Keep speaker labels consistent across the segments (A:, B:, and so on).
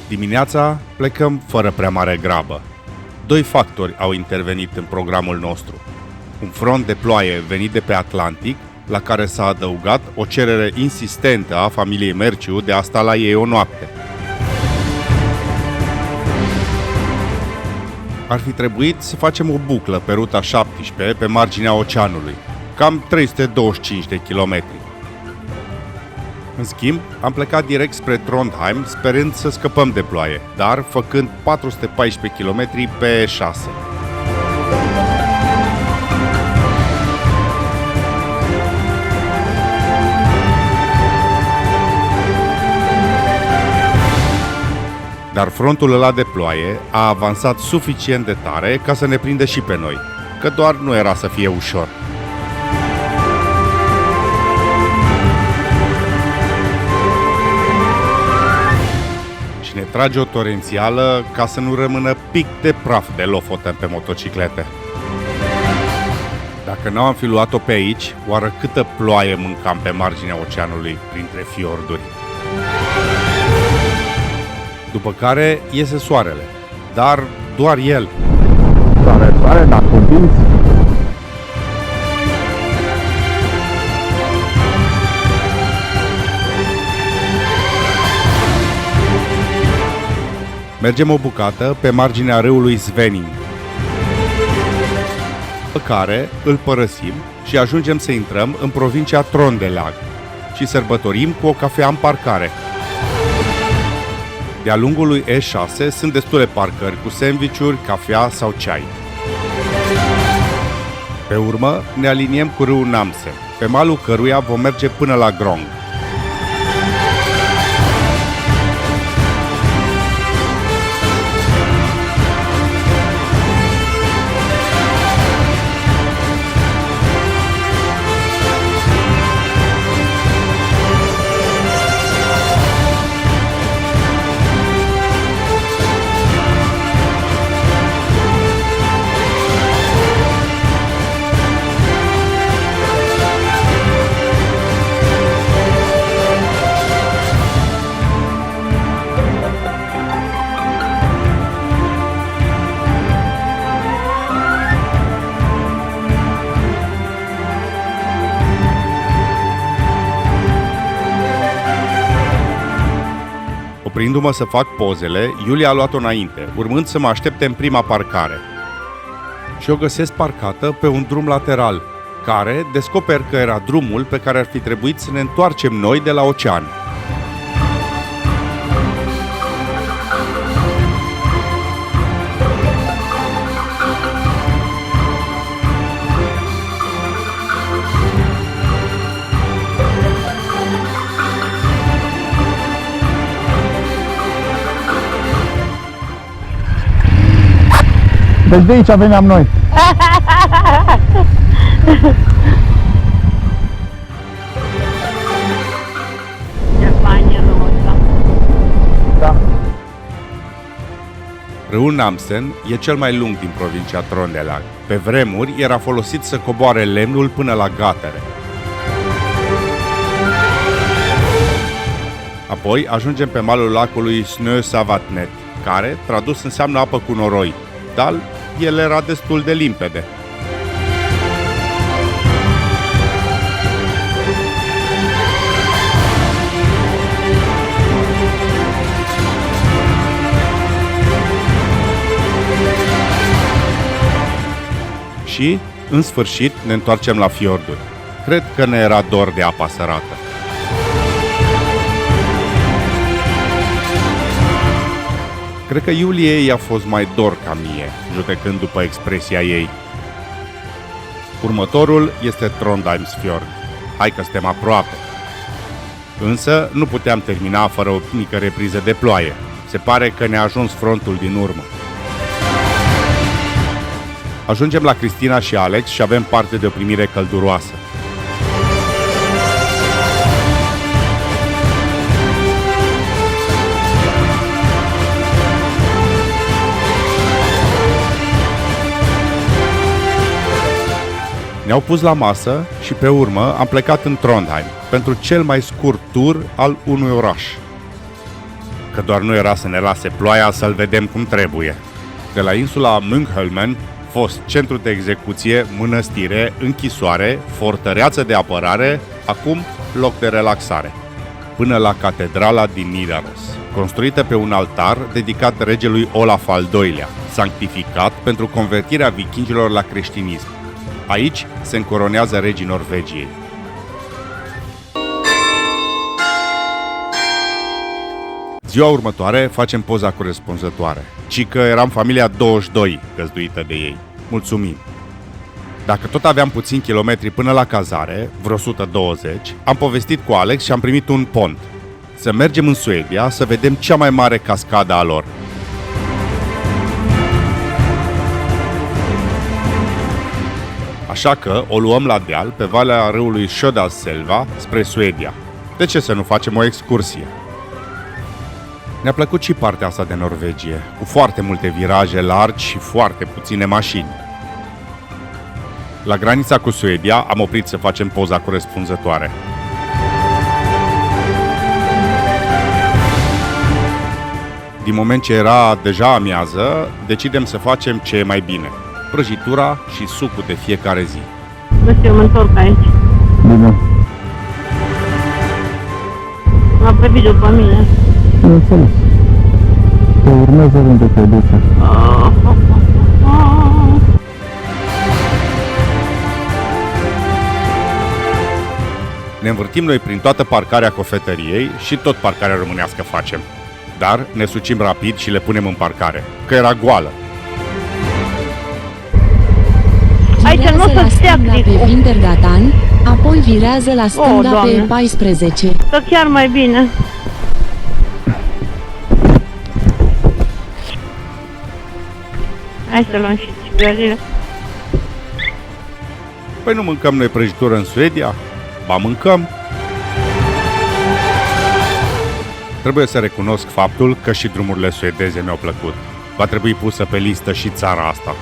A: Dimineața plecăm fără prea mare grabă. Doi factori au intervenit în programul nostru. Un front de ploaie venit de pe Atlantic, la care s-a adăugat o cerere insistentă a familiei Merciu de a sta la ei o noapte. Ar fi trebuit să facem o buclă pe ruta 17 pe marginea oceanului, cam 325 de kilometri. În schimb, am plecat direct spre Trondheim sperând să scăpăm de ploaie, dar făcând 414 km pe 6. Dar frontul ăla de ploaie a avansat suficient de tare ca să ne prindă și pe noi, că doar nu era să fie ușor. Și ne trage o torențială ca să nu rămână pic de praf de lofotă pe motociclete. Dacă n-am fi luat-o pe aici, oară câtă ploaie mâncam pe marginea oceanului printre fiorduri. După care iese soarele, dar doar el.
B: Soare, dar cu dinți.
A: Mergem o bucată pe marginea râului Svening, pe care îl părăsim și ajungem să intrăm în provincia Trondelag și sărbătorim cu o cafea în parcare. De-a lungul lui E6 sunt destule parcări cu sandvișuri, cafea sau ceai. Pe urmă ne aliniem cu râul Namsen, pe malul căruia vom merge până la Grong. Oprindu-mă să fac pozele, Iulia a luat-o înainte, urmând să mă aștepte în prima parcare. Și o găsesc parcată pe un drum lateral, care descoper că era drumul pe care ar fi trebuit să ne întoarcem noi de la ocean.
B: Deci de aici veneam noi.
C: Ce fain e râul ăsta.
B: Da.
A: Râul Namsen e cel mai lung din provincia Trondelag. Pe vremuri era folosit să coboare lemnul până la gatere. Apoi ajungem pe malul lacului Snøsavatnet, care, tradus, înseamnă apă cu noroi, dar el era destul de limpede. Și, în sfârșit, ne întoarcem la fiorduri. Cred că ne era dor de apa sărată. Cred că Iuliei i-a fost mai dor ca mie, judecând după expresia ei. Următorul este Trondheimsfjord. Hai că suntem aproape. Însă nu puteam termina fără o mică repriză de ploaie. Se pare că ne-a ajuns frontul din urmă. Ajungem la Cristina și Alex și avem parte de o primire călduroasă. Ne-au pus la masă și pe urmă am plecat în Trondheim pentru cel mai scurt tur al unui oraș. că doar nu era să ne lase ploaia să-l vedem cum trebuie. De la insula Munkholmen, fost centru de execuție, mănăstire, închisoare, fortăreață de apărare, acum loc de relaxare. Până la catedrala din Nidaros, construită pe un altar dedicat regelui Olaf al II-lea, sanctificat pentru convertirea vikingilor la creștinism. Aici se încoronează regii Norvegiei. Ziua următoare facem poza corespunzătoare, ci că eram familia 22 găzduită de ei. Mulțumim! Dacă tot aveam puțini kilometri până la cazare, vreo 120, am povestit cu Alex și am primit un pont. Să mergem în Suedia să vedem cea mai mare cascadă a lor. Așa că o luăm la deal pe valea râului Söderselva spre Suedia. De ce să nu facem o excursie? Ne-a plăcut și partea asta de Norvegie, cu foarte multe viraje largi și foarte puține mașini. La granița cu Suedia am oprit să facem poza corespunzătoare. Din moment ce era deja amiază, decidem să facem ce e mai bine: prăjitura și sucul de fiecare zi.
C: Nu știu, mă întorc aici.
B: Bine.
C: M-a privit după mine.
B: Bineînțeles. Te urmează unde te duce.
A: Ne învârtim noi prin toată parcarea cofetăriei și tot parcarea românească facem. Dar ne sucim rapid și le punem în parcare, că era goală.
C: Aici nu o să stea
D: pe
C: clicul.
D: Vintergatan, apoi virează la stânga
C: Doamne.
D: pe 14.
C: Stă chiar mai bine. Hai să luăm și țigările.
A: Păi nu mâncăm noi prăjitură în Suedia? Ba mâncăm! Trebuie să recunosc faptul că și drumurile suedeze mi-au plăcut. Va trebui pusă pe listă și țara asta.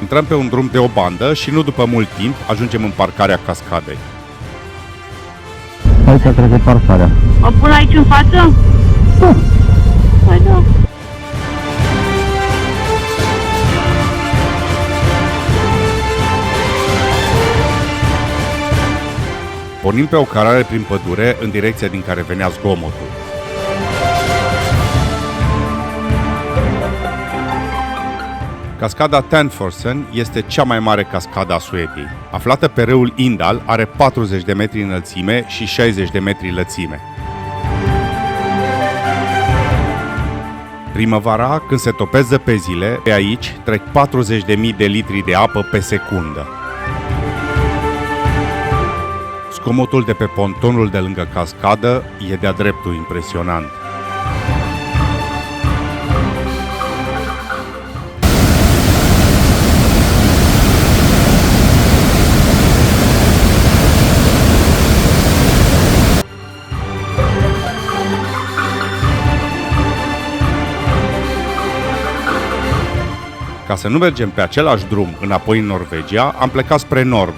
A: Intrăm pe un drum de o bandă și nu după mult timp ajungem în parcarea cascadei.
B: Aici trece parcarea.
C: Mă pun aici în față?
B: Da.
C: Hai da.
A: Pornim pe o cărare prin pădure în direcția din care venea zgomotul. Cascada Tanforsen este cea mai mare cascadă a Suediei. Aflată pe râul Indal, are 40 de metri înălțime și 60 de metri lățime. Primăvara, când se topesc zăpezile, pe aici trec 40.000 de litri de apă pe secundă. Zgomotul de pe pontonul de lângă cascadă e de-a dreptul impresionant. Ca să nu mergem pe același drum înapoi în Norvegia, am plecat spre nord.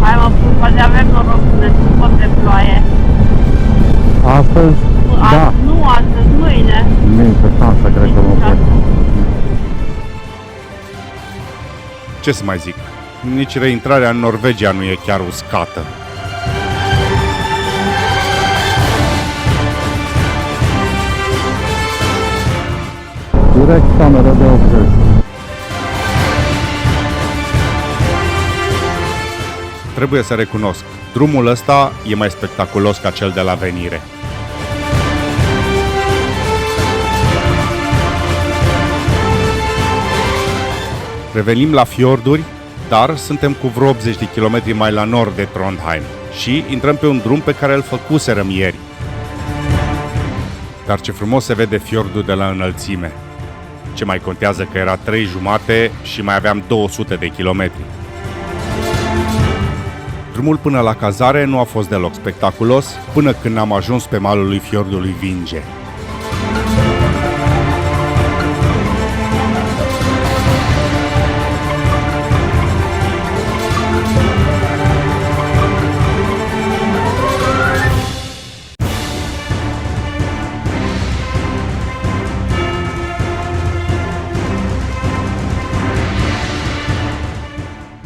C: Hai mă pun, poate avem noroc să scot de ploaie.
B: Astăzi, da.
C: Nu astăzi, mâine.
B: Nu e pe șansă, cred că nu pot.
A: Ce să mai zic? Nici reintrarea în Norvegia nu e chiar uscată.
B: direct cameră de 80.
A: Trebuie să recunosc, drumul ăsta e mai spectaculos ca cel de la venire. Revenim la fiorduri, dar suntem cu vreo 80 de kilometri mai la nord de Trondheim și intrăm pe un drum pe care îl făcuserăm ieri. Dar ce frumos se vede fiordul de la înălțime. Ce mai contează că era 3,5 și mai aveam 200 de kilometri. Drumul până la cazare nu a fost deloc spectaculos până când am ajuns pe malul fiordului Vinge.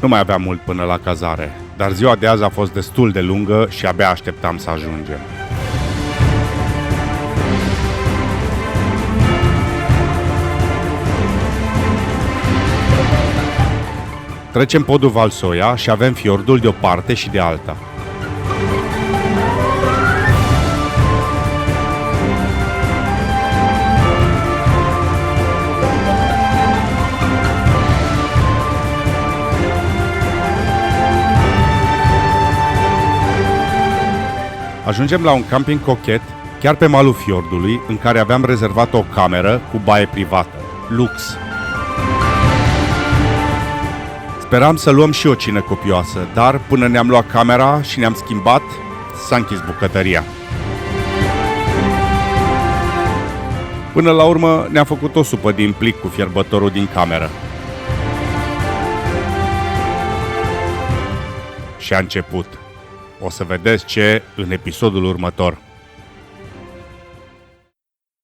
A: Nu mai aveam mult până la cazare, dar ziua de azi a fost destul de lungă și abia așteptam să ajungem. Trecem podul Valsoia și avem fiordul de o parte și de alta. Ajungem la un camping cochet, chiar pe malul fiordului, în care aveam rezervat o cameră cu baie privată, lux. Speram să luăm și o cină copioasă, dar până ne-am luat camera și ne-am schimbat, s-a închis bucătăria. Până la urmă ne-am făcut o supă din plic cu fierbătorul din cameră. Și a început. O să vedeți ce în episodul următor.